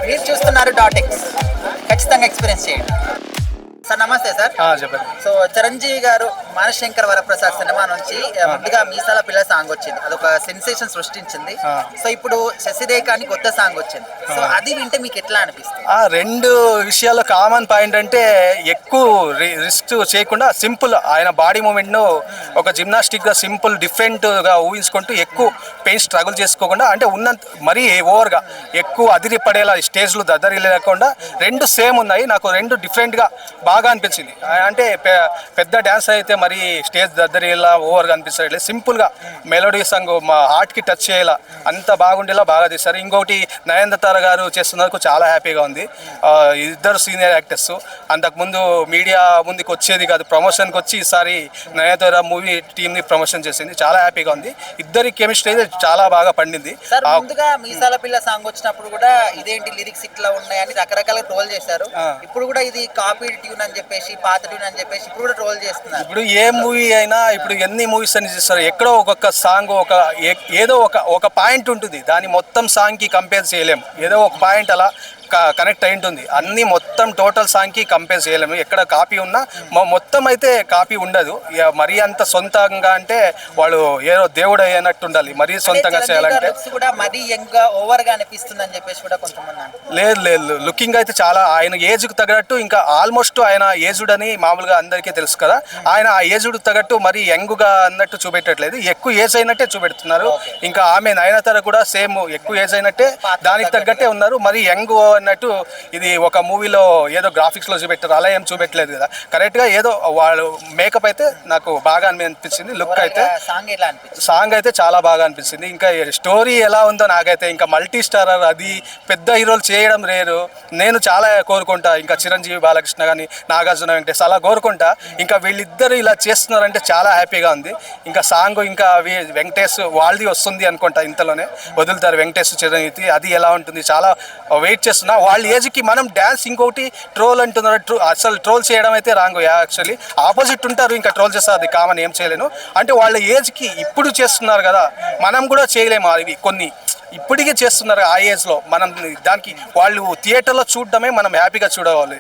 మీరు చూస్తున్నారు డాటెక్స్, ఖచ్చితంగా ఎక్స్పీరియన్స్ చేయండి. సార్ నమస్తే సార్. చెప్పండి. సో చిరంజీవి గారు మానశంకర్ వరప్రసాద్ సినిమా నుంచి ముందుగా మీసాల పిల్ల సాంగ్ వచ్చింది, అదొక సెన్సేషన్ సృష్టించింది. సో ఇప్పుడు శశిరేఖ అని కొత్త సాంగ్ వచ్చింది. సో అది వింటే మీకు ఎట్లా అనిపిస్తుంది? రెండు విషయాల్లో కామన్ పాయింట్ అంటే ఎక్కువ రిస్క్ చేయకుండా సింపుల్ ఆయన బాడీ మూమెంట్ను ఒక జిమ్నాస్టిక్గా సింపుల్ డిఫరెంట్గా ఊహించుకుంటూ ఎక్కువ పెయిన్ స్ట్రగుల్ చేసుకోకుండా, అంటే ఉన్నంత మరీ ఓవర్గా ఎక్కువ అదిరిపడేలా స్టేజ్లో దద్దరి లేకుండా రెండు సేమ్ ఉన్నాయి. నాకు రెండు డిఫరెంట్గా బాగా అనిపించింది. అంటే పెద్ద డ్యాన్స్ అయితే మరి స్టేజ్ దద్దరిలా ఓవర్గా అనిపిస్తలేదు, సింపుల్గా మెలోడీ సాంగ్ మా హార్ట్కి టచ్ చేయాల అంత బాగుండేలా బాగా తీస్తారు. ఇంకోటి నయనతార గారు చేస్తున్నందుకు చాలా హ్యాపీగా ఉంది. ఇద్దరు సీనియర్ యాక్టర్స్, అంతకుముందు మీడియా ముందుకు వచ్చేది కాదు, ప్రమోషన్కి వచ్చి ఈసారి నయనతార మూవీ టీమ్ని ప్రమోషన్ చేసింది. చాలా హ్యాపీగా ఉంది. ఇద్దరి కెమిస్ట్రీ అయితే చాలా బాగా పండింది. ముందుగా మీసాల పిల్ల సాంగ్ వచ్చినప్పుడు కూడా ఇదేంటి లిరిక్స్ ఇట్లా ఉన్నాయని రకరకాల ట్రోల్ చేశారు. ఇప్పుడు కూడా ఇది కాపీ ట్యూన్ అని చెప్పేసి, పాత ట్యూన్ అని చెప్పేసి ఇప్పుడు కూడా ట్రోల్ చేస్తున్నారు. ఇప్పుడు ఏ మూవీ అయినా ఇప్పుడు ఎన్ని మూవీస్ అని చేస్తారు, ఎక్కడో ఒక్కొక్క సాంగ్ ఏదో ఒక పాయింట్ ఉంటుంది, దాని మొత్తం సాంగ్కి కంపేర్ చేయలేము. ఏదో ఒక పాయింట్ అలా కనెక్ట్ అయి ఉంటుంది. అన్నీ మొత్తం టోటల్ సాంగ్కి కంపేర్ చేయలేము. ఎక్కడ కాపీ ఉన్నా మొత్తం అయితే కాపీ ఉండదు. మరీ అంత సొంతంగా అంటే వాళ్ళు ఏదో దేవుడు అయినట్టు ఉండాలి. మరీ సొంతంగా చేయాలంటే లేదు. లుకింగ్ అయితే చాలా ఆయన ఏజ్కి తగ్గట్టు, ఇంకా ఆల్మోస్ట్ ఆయన ఏజ్డ్ అని మామూలుగా అందరికీ తెలుసు కదా, ఆయన ఆ ఏజ్డ్ తగ్గట్టు మరీ యంగ్గా అన్నట్టు చూపెట్టట్లేదు, ఎక్కువ ఏజ్ అయినట్టే చూపెడుతున్నారు. ఇంకా ఆమె నయనతార కూడా సేమ్ ఎక్కువ ఏజ్ అయినట్టే దానికి తగ్గట్టే ఉన్నారు. మరి యంగ్ అన్నట్టు ఇది ఒక మూవీలో ఏదో గ్రాఫిక్స్లో చూపెట్టారు, అలా ఏం చూపెట్టలేదు కదా. కరెక్ట్గా ఏదో వాళ్ళు మేకప్ అయితే నాకు బాగా అనిపించింది. లుక్ అయితే సాంగ్ అయితే చాలా బాగా అనిపించింది. ఇంకా స్టోరీ ఎలా ఉందో నాకైతే ఇంకా మల్టీ స్టారర్ అది పెద్ద హీరోలు చేయడం రేరు. నేను చాలా కోరుకుంటా, ఇంకా చిరంజీవి బాలకృష్ణ కానీ నాగార్జున వెంకటేష్ అలా కోరుకుంటా. ఇంకా వీళ్ళిద్దరు ఇలా చేస్తున్నారంటే చాలా హ్యాపీగా ఉంది. ఇంకా సాంగ్ ఇంకా వెంకటేష్ వాళ్ళది వస్తుంది అనుకుంటా, ఇంతలోనే వదులుతారు వెంకటేష్ చిరంజీవి. అది ఎలా ఉంటుంది చాలా వెయిట్ చేస్తున్నా. వాళ్ళ ఏజ్కి మనం డ్యాన్స్ ఇంకోటి ట్రోల్ అంటున్నారు, అసలు ట్రోల్ చేయడం అయితే రాంగ్. యాక్చువల్లీ ఆపోజిట్ ఉంటారు, ఇంకా ట్రోల్ చేస్తారు, అది కామన్, ఏం చేయలేను. అంటే వాళ్ళ ఏజ్కి ఇప్పుడు చేస్తున్నారు కదా, మనం కూడా చేయలేము. అవి కొన్ని ఇప్పటికే చేస్తున్నారు ఆ ఏజ్లో. మనం దానికి వాళ్ళు థియేటర్లో చూడడమే మనం హ్యాపీగా చూడవాలి.